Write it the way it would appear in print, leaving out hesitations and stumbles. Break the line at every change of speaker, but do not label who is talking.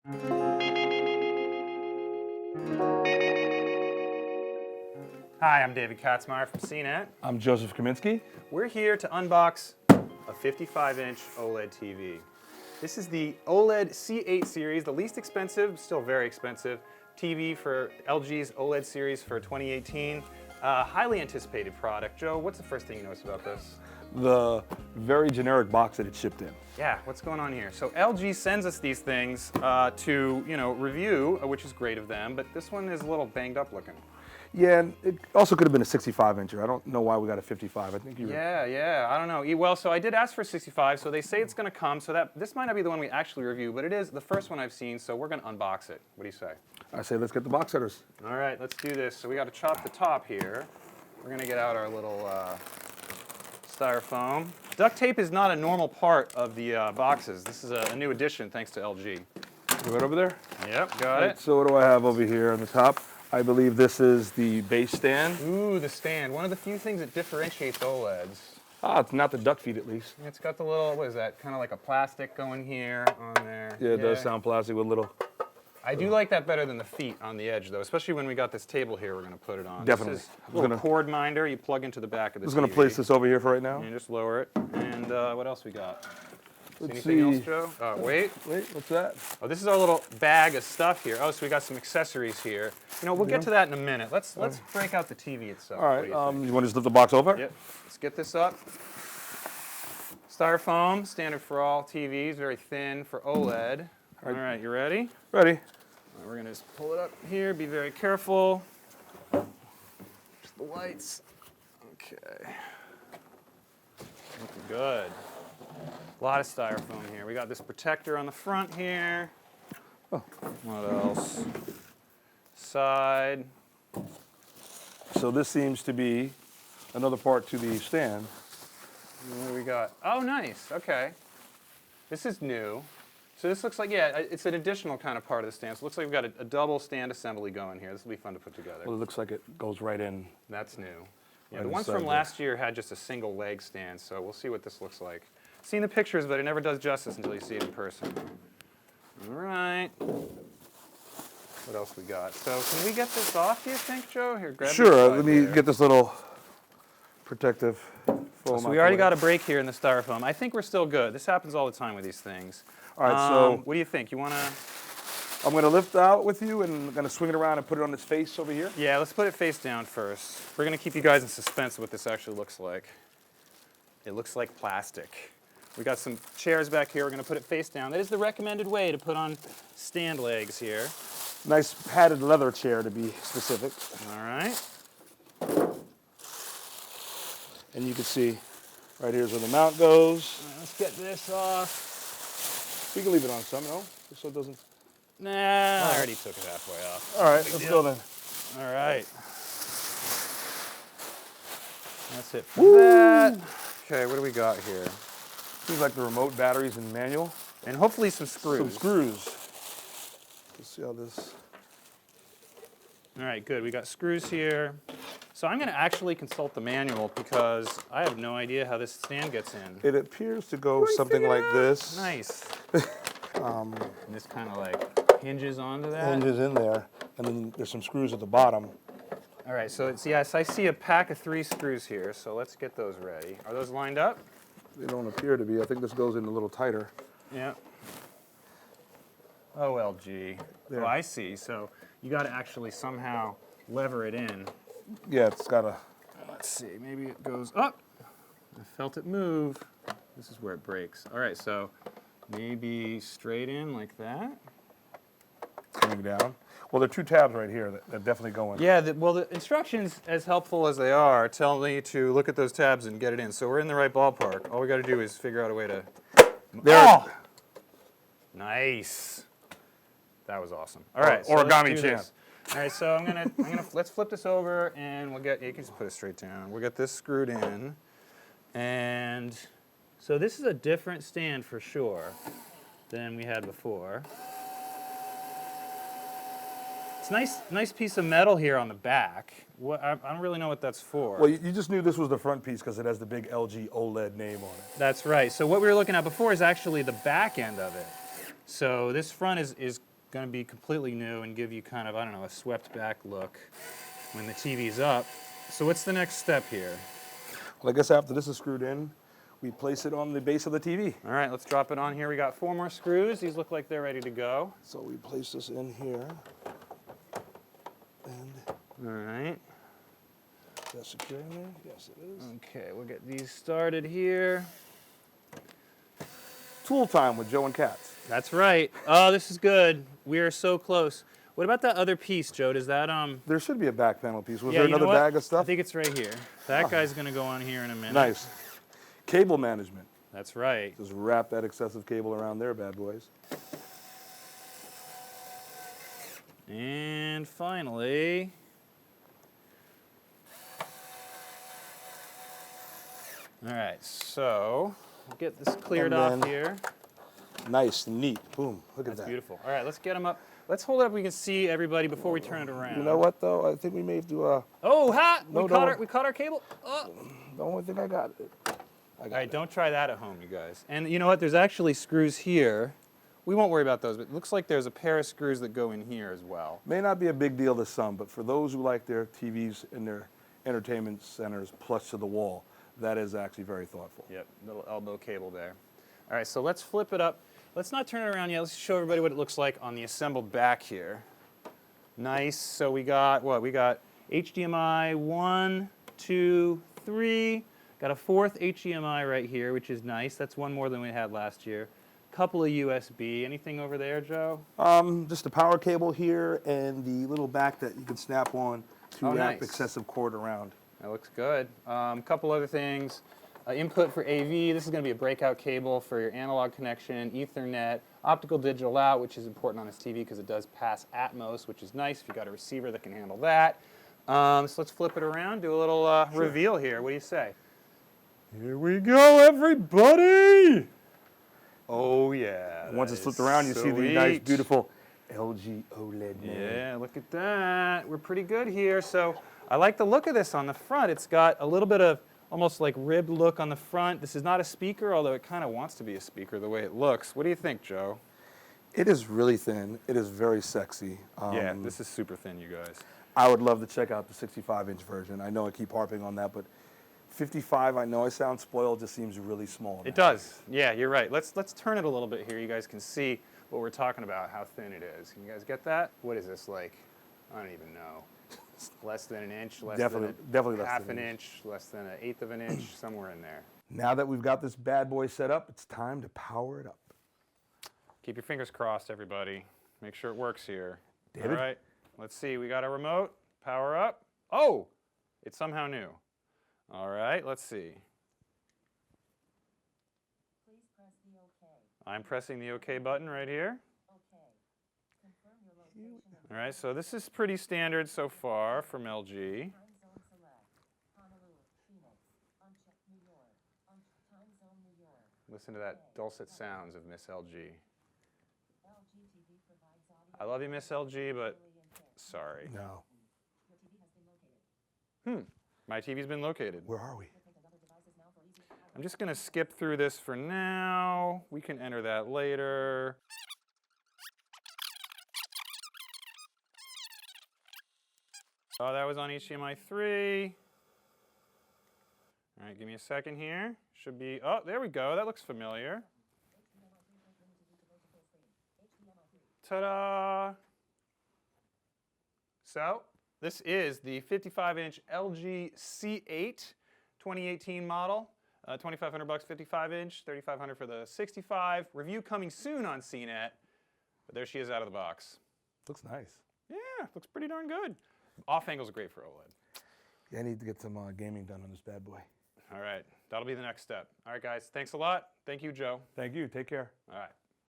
Hi, I'm David Katzmeyer from CNET.
I'm Joseph Kaminsky.
We're here to unbox a 55-inch OLED TV. This is the OLED C8 series, the least expensive, still very expensive, TV for LG's OLED series for 2018. Highly anticipated product. Joe, what's the first thing you notice about this?
The very generic box that it shipped in.
Yeah, what's going on here? So LG sends us these things to, review, which is great of them, but this one is a little banged up looking.
Yeah, and it also could have been a 65-incher. I don't know why we got a 55. I think you were...
Yeah, I don't know. Well, so I did ask for 65, so they say it's going to come, so this might not be the one we actually review, but it is the first one I've seen, so we're going to unbox it. What do you say?
I say let's get the box cutters.
All right, let's do this. So we got to chop the top here. We're going to get out our little styrofoam. Duct tape is not a normal part of the boxes. This is a new addition thanks to LG.
Right over there?
Yep, got it.
So what do I have over here on the top? I believe this is the base stand.
Ooh, the stand. One of the few things that differentiates OLEDs.
Ah, it's not the duck feet at least.
It's got the little, what is that, kind of like a plastic going here, on there.
Yeah, it does sound plastic with little...
I do like that better than the feet on the edge, though, especially when we got this table here we're going to put it on.
Definitely.
This is a little cord minder you plug into the back of the TV.
I'm just going to place this over here for right now.
And just lower it. And what else we got?
Let's
Anything
see.
else, Joe? Wait,
what's that?
Oh, this is our little bag of stuff here. Oh, so we got some accessories here. We'll get to that in a minute. Let's break out the TV itself.
All right, you want to just lift the box over?
Yep. Let's get this up. Styrofoam, standard for all TVs, very thin for OLED. All right, you ready?
Ready.
We're going to just pull it up here, be very careful. Just the lights. Okay. Looking good. A lot of styrofoam here. We got this protector on the front here.
Oh.
What else? Side.
So this seems to be another part to the stand.
What do we got? Oh, nice. Okay. This is new. So this looks like, yeah, it's an additional kind of part of the stand. So it looks like we've got a double stand assembly going here. This will be fun to put together.
Well, it looks like it goes right in.
That's new. Yeah,
Right
the ones
inside
from last year had just a single leg stand, so we'll see what this looks like. Seen the pictures, but it never does justice until you see it in person. All right. What else we got? So can we get this off, do you think, Joe? Here, grab
Sure, let me get this little protective foam.
So we already got a break here in the styrofoam. I think we're still good. This happens all the time with these things.
All right, so
what do you think? You want to...
I'm going to lift out with you and I'm going to swing it around and put it on its face over here.
Yeah, let's put it face down first. We're going to keep you guys in suspense of what this actually looks like. It looks like plastic. We got some chairs back here. We're going to put it face down. That is the recommended way to put on stand legs here.
Nice padded leather chair to be specific.
All right.
And you can see right here's where the mount goes.
All right, let's get this off.
You can leave it on some, no? Just so it doesn't...
Nah, I already took it halfway off.
All right, let's go then.
All right. That's it for that. Okay, what do we got here?
Seems like the remote batteries and manual.
And hopefully some screws.
Some screws. Let's see how this...
All right, good. We got screws here. So I'm going to actually consult the manual because I have no idea how this stand gets in.
It appears to go something like this.
Nice. And this kind of like hinges onto that.
Hinges in there, and then there's some screws at the bottom.
All right, so it's, yes, I see a pack of 3 screws here, so let's get those ready. Are those lined up?
They don't appear to be. I think this goes in a little tighter.
Yeah. OLG.
There.
Oh, I see. So you got to actually somehow lever it in.
Yeah, it's got a...
Let's see, maybe it goes up. I felt it move. This is where it breaks. All right, so maybe straight in like that.
Coming down. Well, there are 2 tabs right here that definitely go in.
Yeah, well, the instructions, as helpful as they are, tell me to look at those tabs and get it in. So we're in the right ballpark. All we got to do is figure out a way to...
There.
Oh! Nice. That was awesome. All right, so
origami
let's do
champ.
this. All right, so I'm gonna let's flip this over and we'll get, you can just put it straight down. We'll get this screwed in. And so this is a different stand for sure than we had before. It's nice piece of metal here on the back. I don't really know what that's for.
Well, you just knew this was the front piece because it has the big LG OLED name on it.
That's right. So what we were looking at before is actually the back end of it. So this front is going to be completely new and give you kind of, I don't know, a swept back look when the TV's up. So what's the next step here?
Well, I guess after this is screwed in, we place it on the base of the TV.
All right, let's drop it on here. We got 4 more screws. These look like they're ready to go.
So we place this in here. And
All right.
is that secure in there? Yes, it is.
Okay, we'll get these started here.
Tool time with Joe and Katz.
That's right. Oh, this is good. We are so close. What about that other piece, Joe? Does that
There should be a back panel piece. Was
yeah,
there
you know
another
what?
bag of stuff?
I think it's right here. That guy's gonna go on here in a minute.
Nice. Cable management.
That's right.
Just wrap that excessive cable around there, bad boys.
And finally, all right, so we'll get this cleared
And
off
then-
here.
Nice, neat. Boom. Look at
That's
that.
beautiful. All right, let's get them up. Let's hold it up. We can see everybody before we turn it around.
You know what, though? I think we may do a.
Oh, ha!
No,
We caught our cable. Oh.
The only thing I got.
All right, don't try that at home, you guys. And you know what? There's actually screws here. We won't worry about those, but it looks like there's a pair of screws that go in here as well.
May not be a big deal to some, but for those who like their TVs in their entertainment centers plush to the wall, that is actually very thoughtful.
Yep, little elbow cable there. All right, so let's flip it up. Let's not turn it around yet. Let's show everybody what it looks like on the assembled back here. Nice. So we got what? We got HDMI 1, 2, 3. Got a 4th HDMI right here, which is nice. That's one more than we had last year. Couple of USB. Anything over there, Joe?
Just the power cable here and the little back that you can snap on to
Oh,
wrap
nice.
excessive cord around.
That looks good. Couple other things. Input for AV. This is going to be a breakout cable for your analog connection, Ethernet, optical digital out, which is important on this TV because it does pass Atmos, which is nice if you've got a receiver that can handle that. So let's flip it around, do a little reveal here. What do you say? Here we go, everybody! Oh, yeah.
Once
that
it's flipped
is
around, you see the nice,
sweet.
beautiful LG OLED.
Yeah, look at that. We're pretty good here. So I like the look of this on the front. It's got a little bit of almost like ribbed look on the front. This is not a speaker, although it kind of wants to be a speaker the way it looks. What do you think, Joe?
It is really thin. It is very sexy.
Yeah, this is super thin, you guys.
I would love to check out the 65-inch version. I know I keep harping on that, but 55, I know I sound spoiled, just seems really small.
It does. Yeah, you're right. Let's turn it a little bit here. You guys can see what we're talking about, how thin it is. Can you guys get that? What is this, like? I don't even know. Less than an inch,
Definitely less
half
than
an
an
inch, less than an eighth of an inch, somewhere in there.
Now that we've got this bad boy set up, it's time to power it up.
Keep your fingers crossed, everybody. Make sure it works here.
David?
All right, let's see. We got a remote. Power up. Oh, it's somehow new. All right, let's see.
Please press the OK.
I'm pressing the OK button right here.
OK. Confirm your location of
All right, so this is pretty standard so far from LG.
time zone select. Honolulu, Phoenix, uncheck New York, time zone New York.
Listen to that dulcet sounds of Miss LG.
LG TV provides audio.
I love you, Miss LG, but
visually enhanced.
sorry.
No.
Your TV has been located.
My TV's been located.
Where are we?
Locate another devices now for easy power.
I'm just going to skip through this for now. We can enter that later. Oh, that was on HDMI 3. All right, give me a second here. Should be, oh, there we go. That looks familiar. Ta-da! So, this is the 55-inch LG C8 2018 model. 2,500 bucks, 55-inch, 3,500 for the 65. Review coming soon on CNET. But there she is out of the box.
Looks nice.
Yeah, looks pretty darn good. Off angles are great for OLED.
Yeah, I need to get some gaming done on this bad boy.
All right, that'll be the next step. All right, guys, thanks a lot. Thank you, Joe.
Thank you. Take care.
All right.